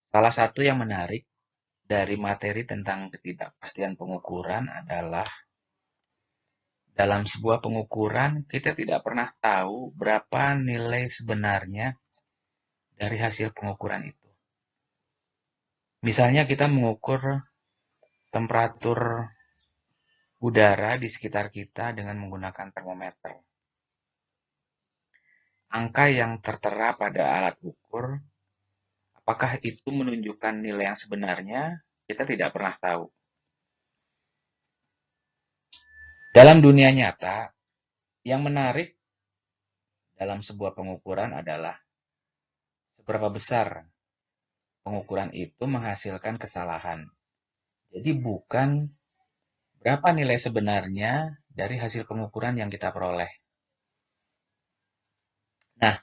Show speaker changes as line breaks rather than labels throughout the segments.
Salah satu yang menarik dari materi tentang ketidakpastian pengukuran adalah dalam sebuah pengukuran kita tidak pernah tahu berapa nilai sebenarnya dari hasil pengukuran itu. Misalnya kita mengukur temperatur udara di sekitar kita dengan menggunakan termometer. Angka yang tertera pada alat ukur, apakah itu menunjukkan nilai yang sebenarnya? Kita tidak pernah tahu. Dalam dunia nyata, yang menarik dalam sebuah pengukuran adalah seberapa besar pengukuran itu menghasilkan kesalahan. Jadi bukan berapa nilai sebenarnya dari hasil pengukuran yang kita peroleh. Nah,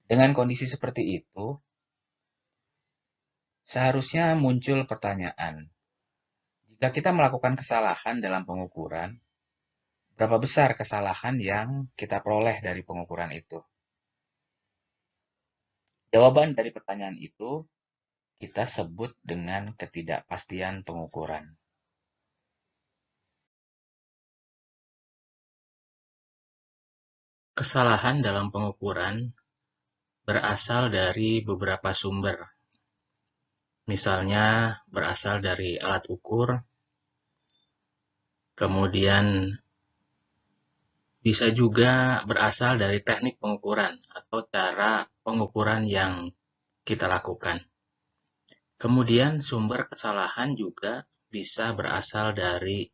dengan kondisi seperti itu, seharusnya muncul pertanyaan. Jika kita melakukan kesalahan dalam pengukuran, berapa besar kesalahan yang kita peroleh dari pengukuran itu? Jawaban dari pertanyaan itu kita sebut dengan ketidakpastian pengukuran. Kesalahan dalam pengukuran berasal dari beberapa sumber. Misalnya berasal dari alat ukur, kemudian bisa juga berasal dari teknik pengukuran atau cara pengukuran yang kita lakukan. Kemudian sumber kesalahan juga bisa berasal dari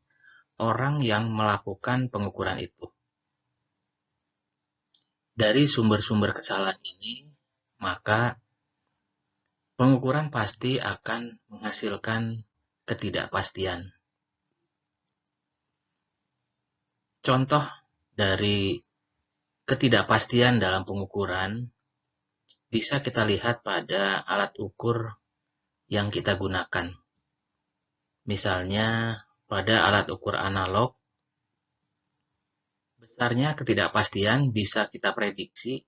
orang yang melakukan pengukuran itu. Dari sumber-sumber kesalahan ini, maka pengukuran pasti akan menghasilkan ketidakpastian. Contoh dari ketidakpastian dalam pengukuran bisa kita lihat pada alat ukur yang kita gunakan. Misalnya pada alat ukur analog, besarnya ketidakpastian bisa kita prediksi,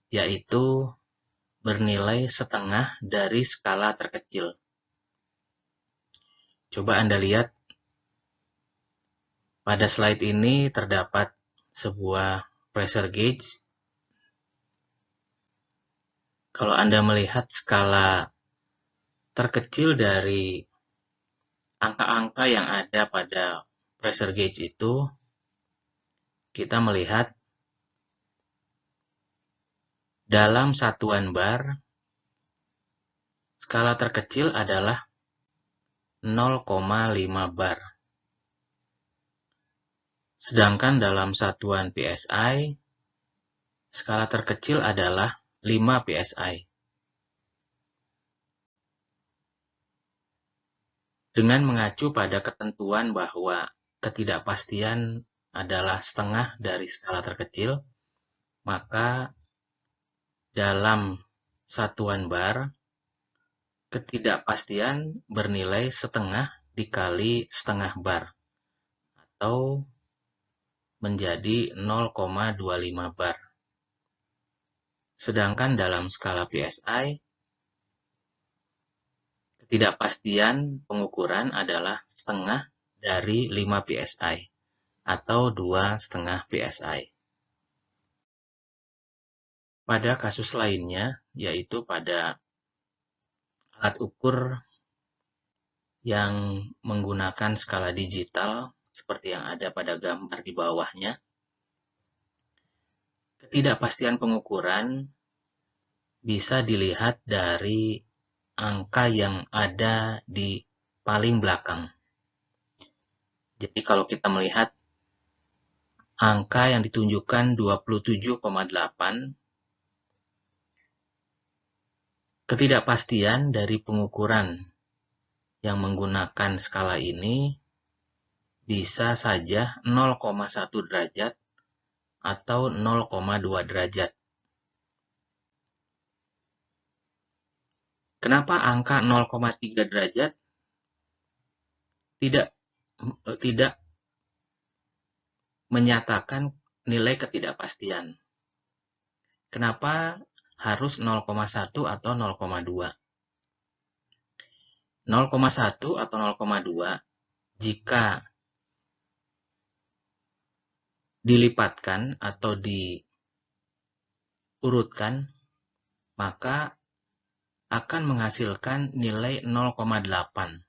yaitu bernilai setengah dari skala terkecil. Coba Anda lihat, pada slide ini terdapat sebuah pressure gauge. Kalau Anda melihat skala terkecil dari angka-angka yang ada pada pressure gauge itu, kita melihat dalam satuan bar, skala terkecil adalah 0,5 bar. Sedangkan dalam satuan PSI, skala terkecil adalah 5 PSI. Dengan mengacu pada ketentuan bahwa ketidakpastian adalah setengah dari skala terkecil, maka dalam satuan bar, ketidakpastian bernilai setengah dikali setengah bar, atau menjadi 0,25 bar. Sedangkan dalam skala PSI, ketidakpastian pengukuran adalah setengah dari 5 PSI, atau 2,5 PSI. Pada kasus lainnya, yaitu pada alat ukur yang menggunakan skala digital, seperti yang ada pada gambar di bawahnya, ketidakpastian pengukuran bisa dilihat dari angka yang ada di paling belakang. Jadi kalau kita melihat angka yang ditunjukkan 27,8, ketidakpastian dari pengukuran yang menggunakan skala ini bisa saja 0,1 derajat atau 0,2 derajat. Kenapa angka 0,3 derajat tidak menyatakan nilai ketidakpastian? Kenapa harus 0,1 atau 0,2? 0,1 atau 0,2 jika dilipatkan atau diurutkan, maka akan menghasilkan nilai 0,8.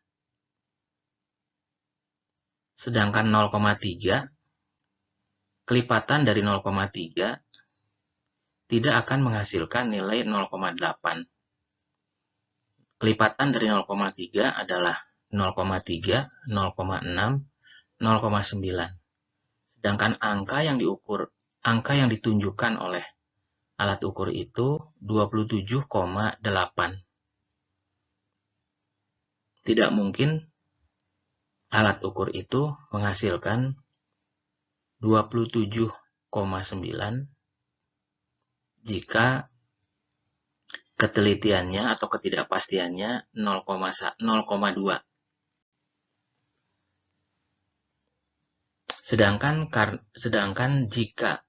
Sedangkan 0,3, kelipatan dari 0,3 tidak akan menghasilkan nilai 0,8. Kelipatan dari 0,3 adalah 0,3, 0,6, 0,9. Sedangkan angka yang ditunjukkan oleh alat ukur itu 27,8. Tidak mungkin alat ukur itu menghasilkan 27,9 jika ketelitiannya atau ketidakpastiannya 0,2. Sedangkan jika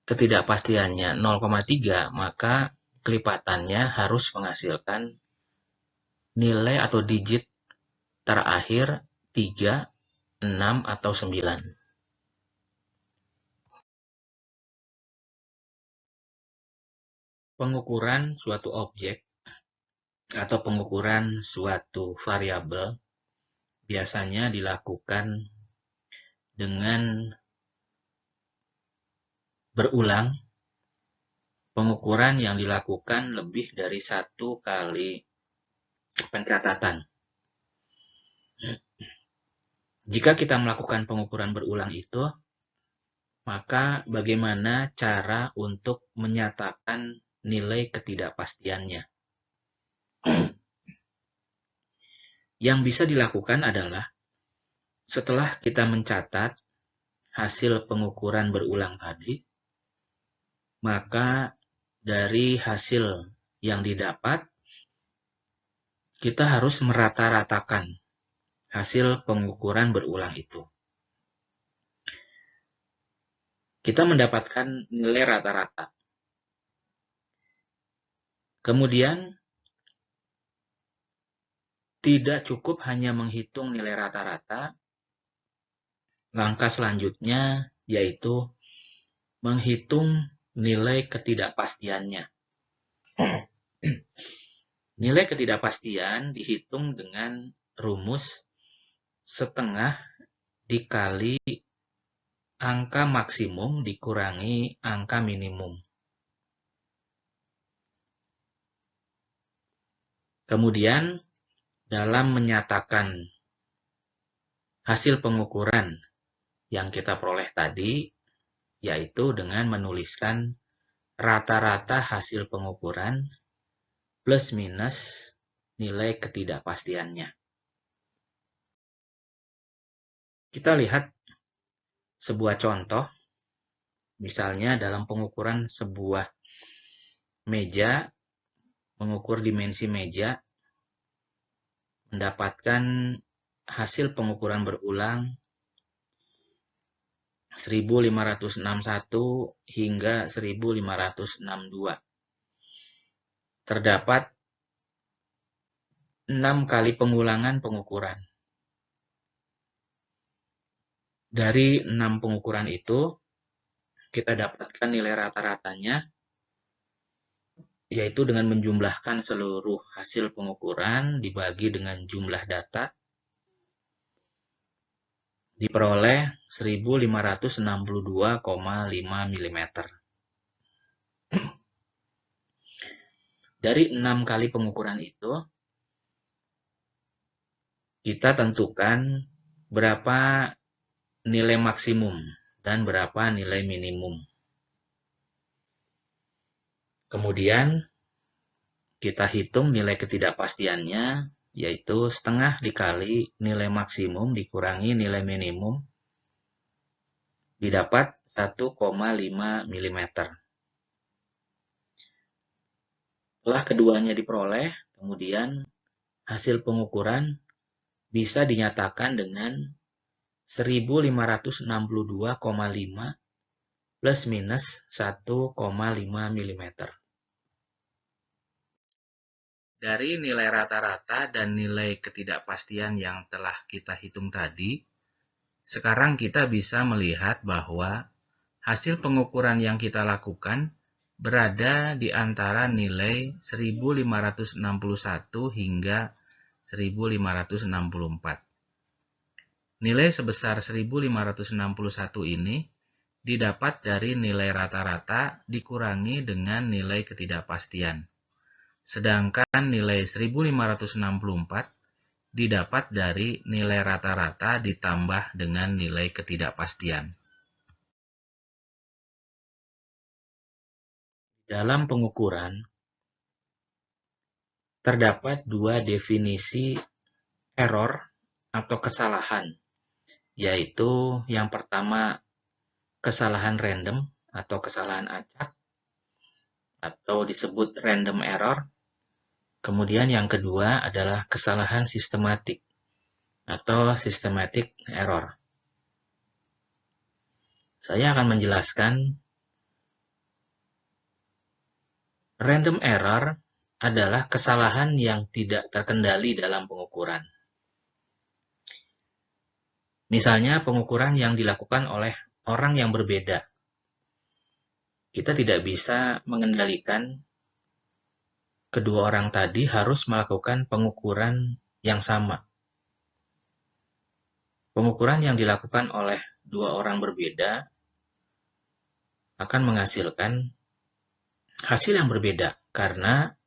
ketidakpastiannya 0,3, maka kelipatannya harus menghasilkan nilai atau digit terakhir 3, 6, atau 9. Pengukuran suatu objek atau pengukuran suatu variabel biasanya dilakukan dengan berulang. Pengukuran yang dilakukan lebih dari satu kali pencatatan. Jika kita melakukan pengukuran berulang itu, maka bagaimana cara untuk menyatakan nilai ketidakpastiannya? Yang bisa dilakukan adalah setelah kita mencatat hasil pengukuran berulang tadi, maka dari hasil yang didapat, kita harus merata-ratakan hasil pengukuran berulang itu. Kita mendapatkan nilai rata-rata. Kemudian, tidak cukup hanya menghitung nilai rata-rata. Langkah selanjutnya yaitu menghitung nilai ketidakpastiannya. Nilai ketidakpastian dihitung dengan rumus setengah dikali angka maksimum dikurangi angka minimum. Kemudian, dalam menyatakan hasil pengukuran yang kita peroleh tadi, yaitu dengan menuliskan rata-rata hasil pengukuran plus minus nilai ketidakpastiannya. Kita lihat sebuah contoh, misalnya dalam pengukuran sebuah meja, mengukur dimensi meja, mendapatkan hasil pengukuran berulang 1561 hingga 1562. Terdapat 6 kali pengulangan pengukuran. Dari 6 pengukuran itu, kita dapatkan nilai rata-ratanya, yaitu dengan menjumlahkan seluruh hasil pengukuran dibagi dengan jumlah data, diperoleh 1562,5 mm. Dari 6 kali pengukuran itu, kita tentukan berapa nilai maksimum dan berapa nilai minimum. Kemudian, kita hitung nilai ketidakpastiannya, yaitu setengah dikali nilai maksimum dikurangi nilai minimum, didapat 1,5 mm. Setelah keduanya diperoleh, kemudian hasil pengukuran bisa dinyatakan dengan 1562,5 plus minus 1,5 mm. Dari nilai rata-rata dan nilai ketidakpastian yang telah kita hitung tadi, sekarang kita bisa melihat bahwa hasil pengukuran yang kita lakukan berada di antara nilai 1561 hingga 1564. Nilai sebesar 1561 ini didapat dari nilai rata-rata dikurangi dengan nilai ketidakpastian. Sedangkan nilai 1564 didapat dari nilai rata-rata ditambah dengan nilai ketidakpastian. Dalam pengukuran, terdapat dua definisi error atau kesalahan, yaitu yang pertama kesalahan random atau kesalahan acak, atau disebut random error. Kemudian yang kedua adalah kesalahan sistematik atau systematic error. Saya akan menjelaskan. Random error adalah kesalahan yang tidak terkendali dalam pengukuran. Misalnya pengukuran yang dilakukan oleh orang yang berbeda. Kita tidak bisa mengendalikan kedua orang tadi harus melakukan pengukuran yang sama. Pengukuran yang dilakukan oleh dua orang berbeda akan menghasilkan hasil yang berbeda karena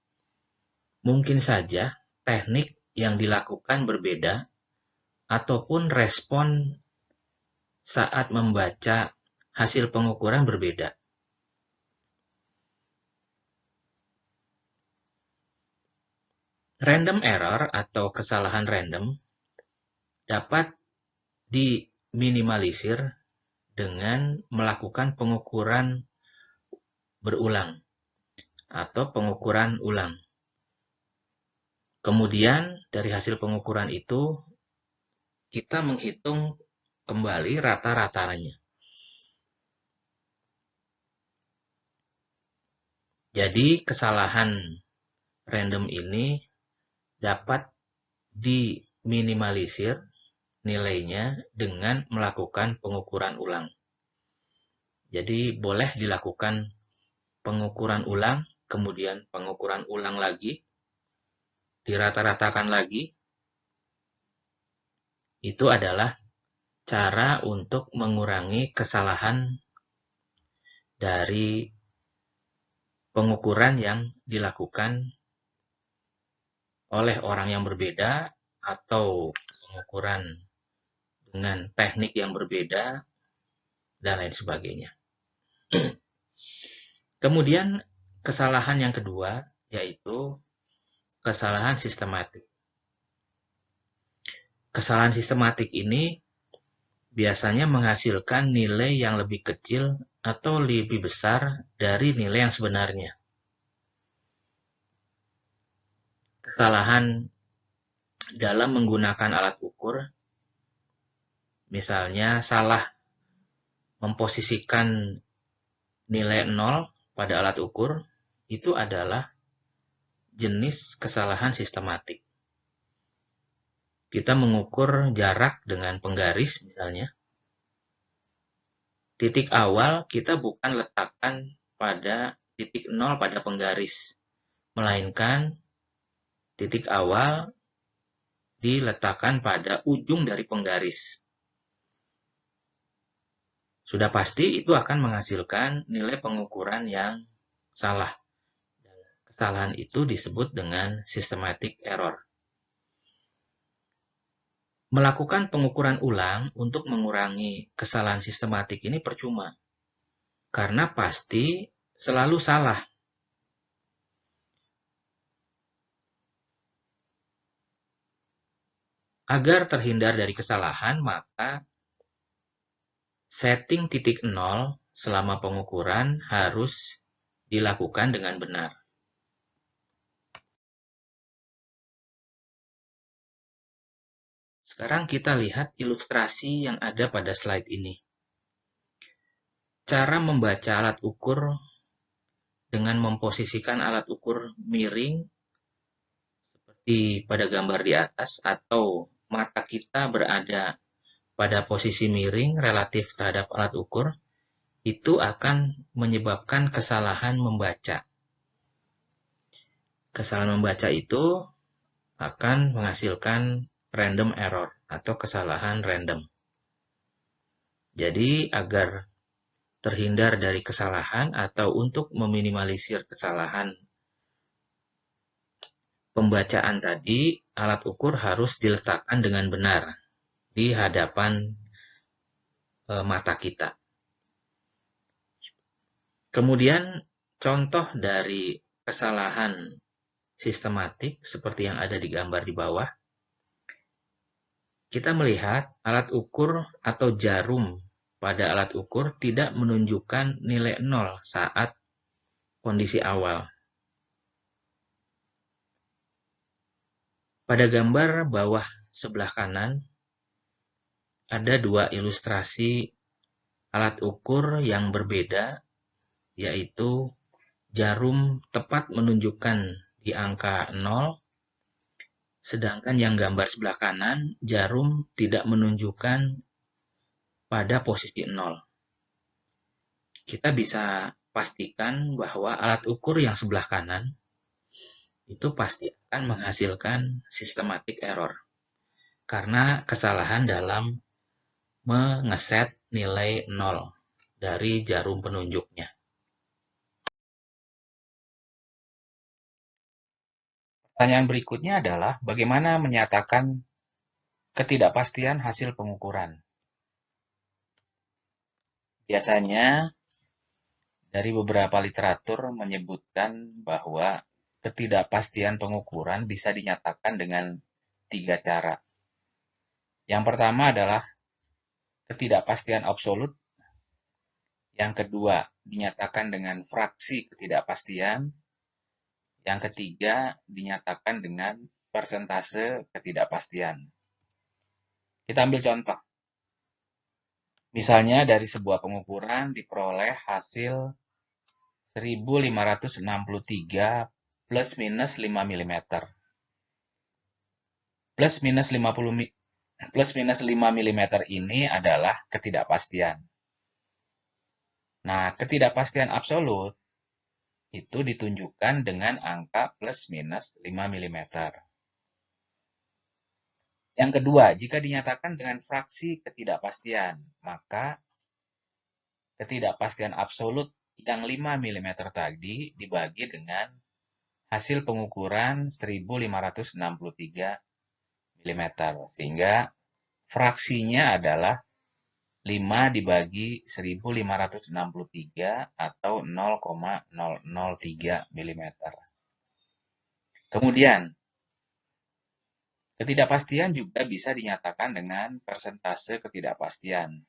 mungkin saja teknik yang dilakukan berbeda ataupun respon saat membaca hasil pengukuran berbeda. Random error atau kesalahan random dapat diminimalisir dengan melakukan pengukuran berulang atau pengukuran ulang. Kemudian dari hasil pengukuran itu kita menghitung kembali rata-ratanya. Jadi kesalahan random ini dapat diminimalisir nilainya dengan melakukan pengukuran ulang. Jadi boleh dilakukan pengukuran ulang, kemudian pengukuran ulang lagi, dirata-ratakan lagi. Itu adalah cara untuk mengurangi kesalahan dari pengukuran yang dilakukan oleh orang yang berbeda atau pengukuran dengan teknik yang berbeda dan lain sebagainya. Kemudian kesalahan yang kedua yaitu kesalahan sistematik. Kesalahan sistematik ini biasanya menghasilkan nilai yang lebih kecil atau lebih besar dari nilai yang sebenarnya. Kesalahan dalam menggunakan alat ukur, misalnya salah memposisikan nilai 0 pada alat ukur, itu adalah jenis kesalahan sistematik. Kita mengukur jarak dengan penggaris misalnya. Titik awal kita bukan letakkan pada titik 0 pada penggaris, melainkan titik awal diletakkan pada ujung dari penggaris. Sudah pasti itu akan menghasilkan nilai pengukuran yang salah. Kesalahan itu disebut dengan systematic error. Melakukan pengukuran ulang untuk mengurangi kesalahan sistematik ini percuma. Karena pasti selalu salah. Agar terhindar dari kesalahan, maka setting titik 0 selama pengukuran harus dilakukan dengan benar. Sekarang kita lihat ilustrasi yang ada pada slide ini. Cara membaca alat ukur dengan memposisikan alat ukur miring pada gambar di atas atau mata kita berada pada posisi miring relatif terhadap alat ukur, itu akan menyebabkan kesalahan membaca. Kesalahan membaca itu akan menghasilkan random error atau kesalahan random. Jadi, agar terhindar dari kesalahan atau untuk meminimalisir kesalahan pembacaan tadi, alat ukur harus diletakkan dengan benar di hadapan mata kita. Kemudian, contoh dari kesalahan sistematik seperti yang ada di gambar di bawah, kita melihat alat ukur atau jarum pada alat ukur tidak menunjukkan nilai 0 saat kondisi awal. Pada gambar bawah sebelah kanan, ada dua ilustrasi alat ukur yang berbeda, yaitu jarum tepat menunjukkan di angka 0, sedangkan yang gambar sebelah kanan, jarum tidak menunjukkan pada posisi 0. Kita bisa pastikan bahwa alat ukur yang sebelah kanan itu pasti akan menghasilkan systematic error karena kesalahan dalam mengeset nilai 0 dari jarum penunjuknya. Pertanyaan berikutnya adalah bagaimana menyatakan ketidakpastian hasil pengukuran. Biasanya dari beberapa literatur menyebutkan bahwa ketidakpastian pengukuran bisa dinyatakan dengan 3 cara. Yang pertama adalah ketidakpastian absolut. Yang kedua dinyatakan dengan fraksi ketidakpastian. Yang ketiga dinyatakan dengan persentase ketidakpastian. Kita ambil contoh. Misalnya dari sebuah pengukuran diperoleh hasil 1563 plus minus 5 mm. Plus minus 5 mm ini adalah ketidakpastian. Nah, ketidakpastian absolut itu ditunjukkan dengan angka plus minus 5 mm. Yang kedua, jika dinyatakan dengan fraksi ketidakpastian, maka ketidakpastian absolut yang 5 mm tadi dibagi dengan hasil pengukuran 1563 mm. Sehingga fraksinya adalah 5 dibagi 1563 atau 0,003 mm. Kemudian, ketidakpastian juga bisa dinyatakan dengan persentase ketidakpastian.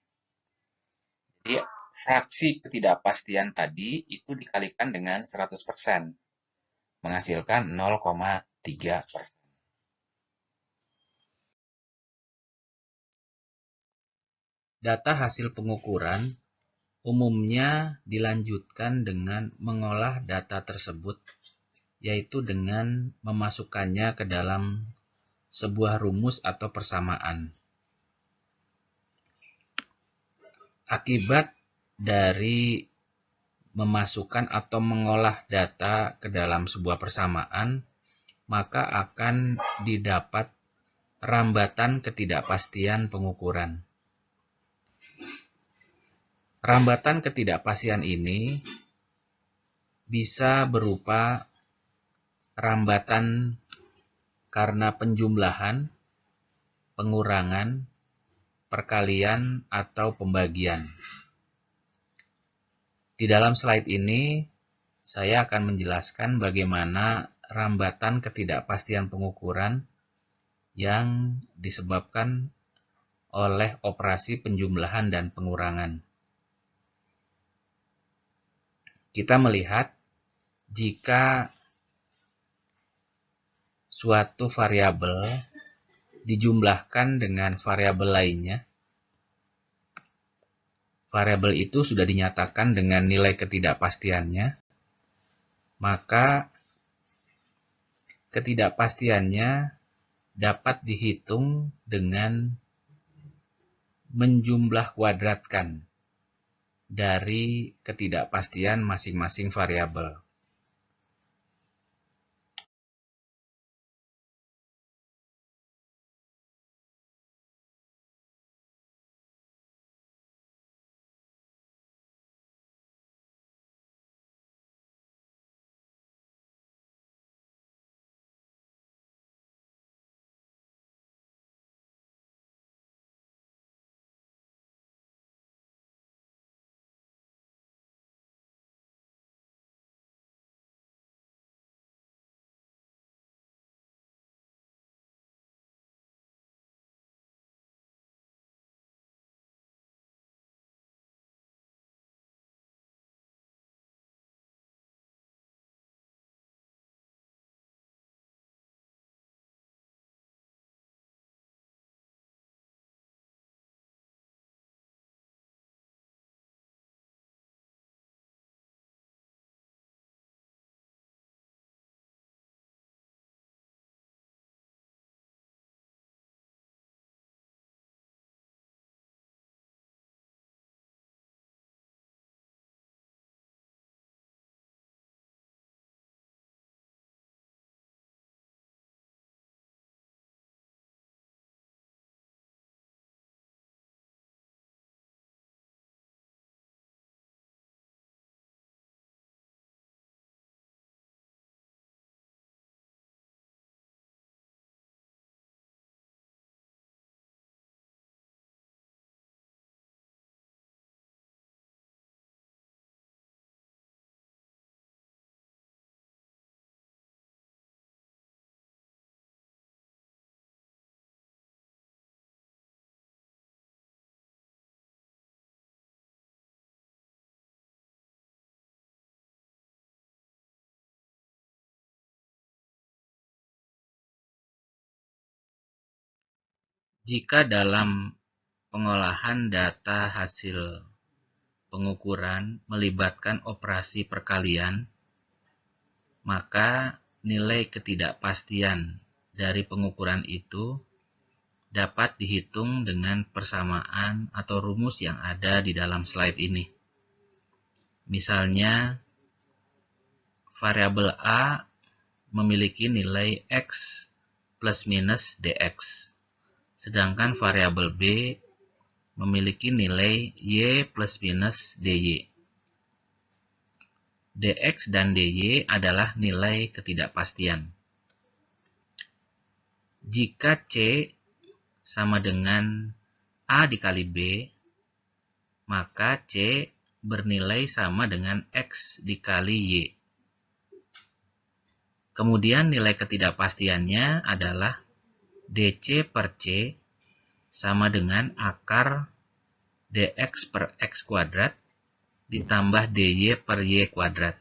Jadi, fraksi ketidakpastian tadi itu dikalikan dengan 100%, menghasilkan 0,3%. Data hasil pengukuran umumnya dilanjutkan dengan mengolah data tersebut, yaitu dengan memasukkannya ke dalam sebuah rumus atau persamaan. Akibat dari memasukkan atau mengolah data ke dalam sebuah persamaan, maka akan didapat rambatan ketidakpastian pengukuran. Rambatan ketidakpastian ini bisa berupa rambatan karena penjumlahan, pengurangan, perkalian, atau pembagian. Di dalam slide ini, saya akan menjelaskan bagaimana rambatan ketidakpastian pengukuran yang disebabkan oleh operasi penjumlahan dan pengurangan. Kita melihat jika suatu variabel dijumlahkan dengan variabel lainnya, variabel itu sudah dinyatakan dengan nilai ketidakpastiannya, maka Ketidakpastiannya dapat dihitung dengan menjumlah kuadratkan dari ketidakpastian masing-masing variabel. Jika dalam pengolahan data hasil pengukuran melibatkan operasi perkalian, maka nilai ketidakpastian dari pengukuran itu dapat dihitung dengan persamaan atau rumus yang ada di dalam slide ini. Misalnya, variabel A memiliki nilai X plus minus dx, sedangkan variabel B memiliki nilai Y plus minus dy. Dx dan dy adalah nilai ketidakpastian. Jika C sama dengan A dikali B, maka C bernilai sama dengan X dikali Y. Kemudian nilai ketidakpastiannya adalah dc per C sama dengan akar dx per x kuadrat ditambah dy per y kuadrat.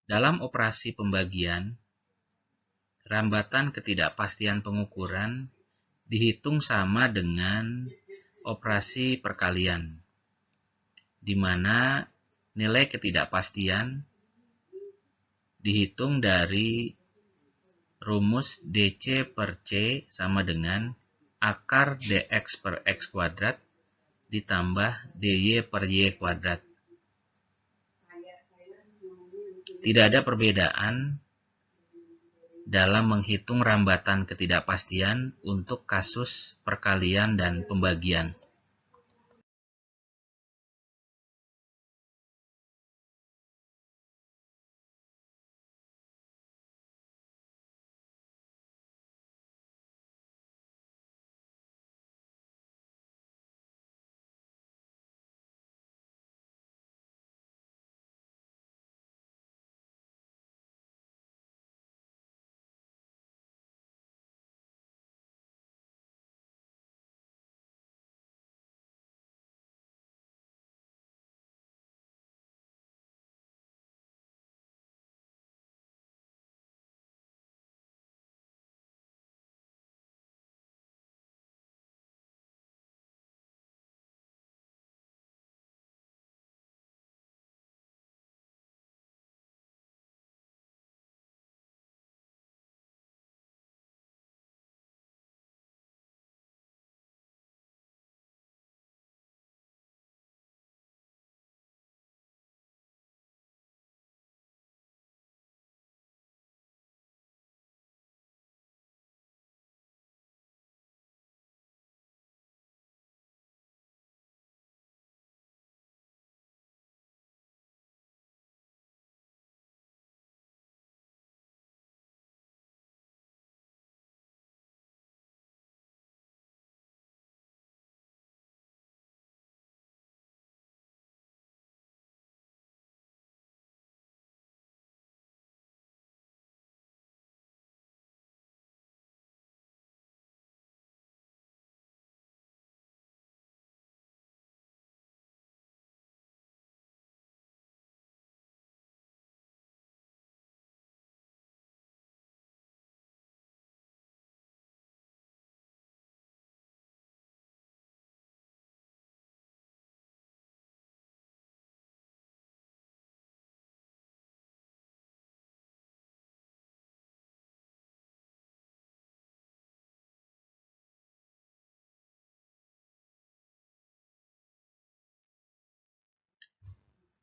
Dalam operasi pembagian, rambatan ketidakpastian pengukuran dihitung sama dengan operasi perkalian, di mana nilai ketidakpastian dihitung dari rumus DC per C sama dengan akar dx per x kuadrat ditambah dy per y kuadrat. Tidak ada perbedaan dalam menghitung rambatan ketidakpastian untuk kasus perkalian dan pembagian.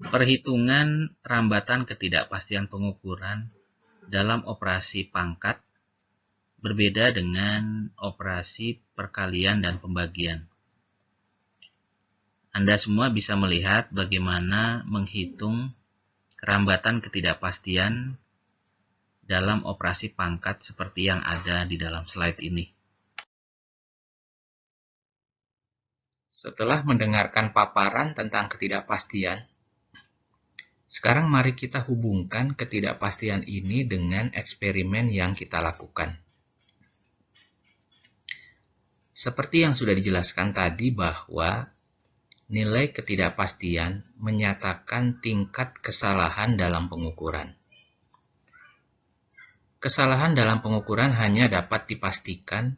Perhitungan rambatan ketidakpastian pengukuran dalam operasi pangkat berbeda dengan operasi perkalian dan pembagian. Anda semua bisa melihat bagaimana menghitung rambatan ketidakpastian dalam operasi pangkat seperti yang ada di dalam slide ini. Setelah mendengarkan paparan tentang ketidakpastian, sekarang mari kita hubungkan ketidakpastian ini dengan eksperimen yang kita lakukan. Seperti yang sudah dijelaskan tadi bahwa nilai ketidakpastian menyatakan tingkat kesalahan dalam pengukuran. Kesalahan dalam pengukuran hanya dapat dipastikan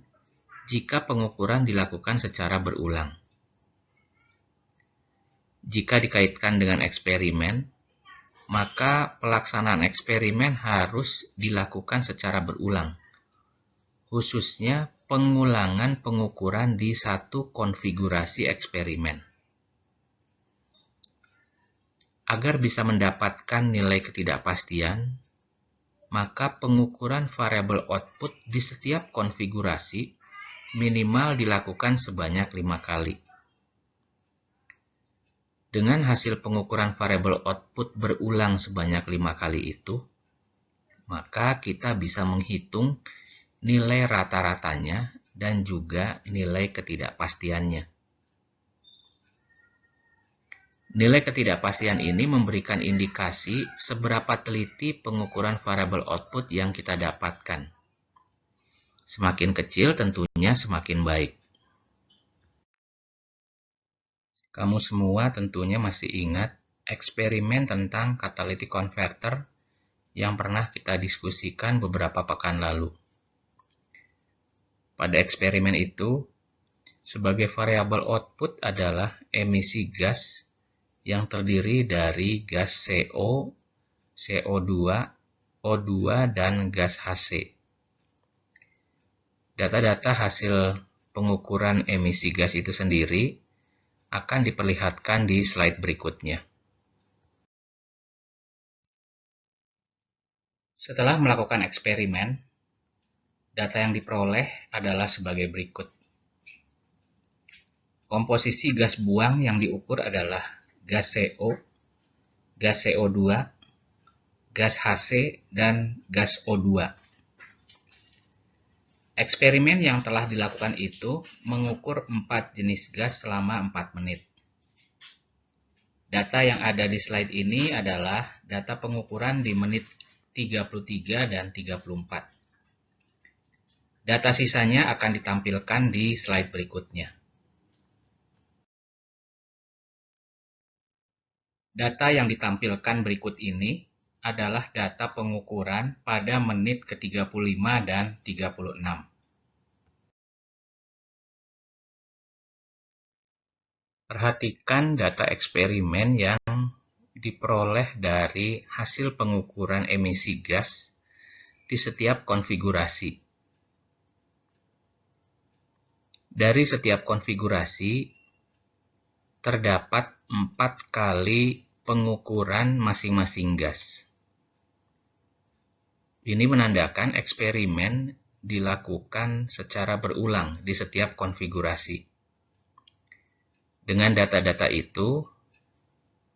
jika pengukuran dilakukan secara berulang. Jika dikaitkan dengan eksperimen, maka pelaksanaan eksperimen harus dilakukan secara berulang, khususnya pengulangan pengukuran di satu konfigurasi eksperimen. Agar bisa mendapatkan nilai ketidakpastian, maka pengukuran variabel output di setiap konfigurasi minimal dilakukan sebanyak 5 kali. Dengan hasil pengukuran variabel output berulang sebanyak 5 kali itu, maka kita bisa menghitung nilai rata-ratanya dan juga nilai ketidakpastiannya. Nilai ketidakpastian ini memberikan indikasi seberapa teliti pengukuran variabel output yang kita dapatkan. Semakin kecil tentunya semakin baik. Kamu semua tentunya masih ingat eksperimen tentang catalytic converter yang pernah kita diskusikan beberapa pekan lalu. Pada eksperimen itu, sebagai variabel output adalah emisi gas yang terdiri dari gas CO, CO2, O2, dan gas HC. Data-data hasil pengukuran emisi gas itu sendiri akan diperlihatkan di slide berikutnya. Setelah melakukan eksperimen, data yang diperoleh adalah sebagai berikut. Komposisi gas buang yang diukur adalah gas CO, gas CO2, gas HC, dan gas O2. Eksperimen yang telah dilakukan itu mengukur 4 jenis gas selama 4 menit. Data yang ada di slide ini adalah data pengukuran di menit 33 dan 34. Data sisanya akan ditampilkan di slide berikutnya. Data yang ditampilkan berikut ini adalah data pengukuran pada menit ke-35 dan 36. Perhatikan data eksperimen yang diperoleh dari hasil pengukuran emisi gas di setiap konfigurasi. Dari setiap konfigurasi, terdapat 4 kali pengukuran masing-masing gas. Ini menandakan eksperimen dilakukan secara berulang di setiap konfigurasi. Dengan data-data itu,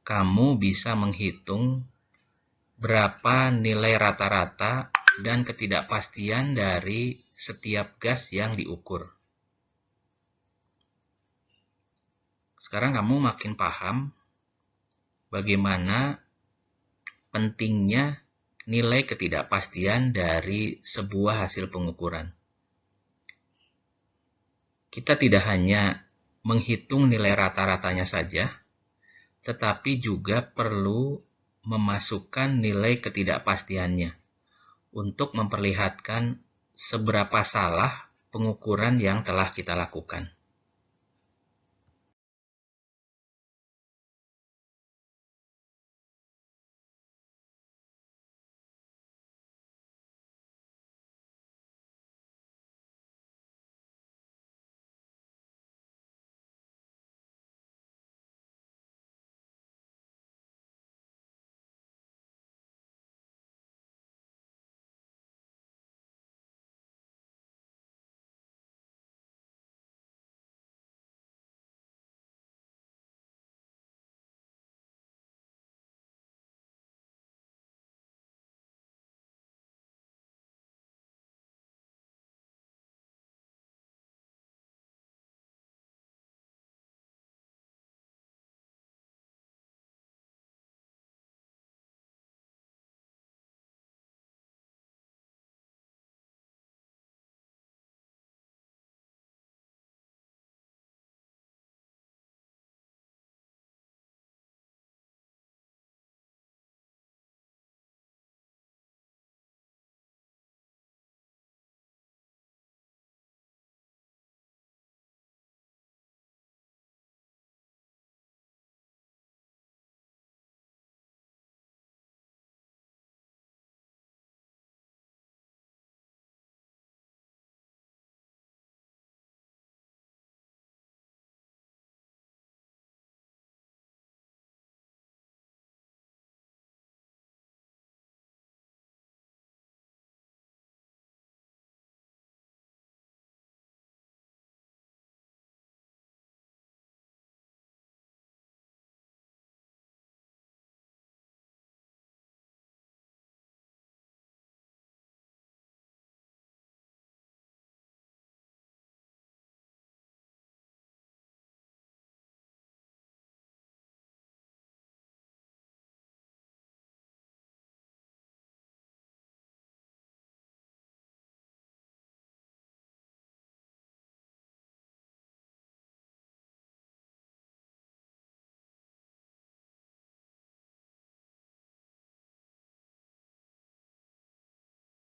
kamu bisa menghitung berapa nilai rata-rata dan ketidakpastian dari setiap gas yang diukur. Sekarang kamu makin paham bagaimana pentingnya nilai ketidakpastian dari sebuah hasil pengukuran. Kita tidak hanya menghitung nilai rata-ratanya saja, tetapi juga perlu memasukkan nilai ketidakpastiannya untuk memperlihatkan seberapa salah pengukuran yang telah kita lakukan.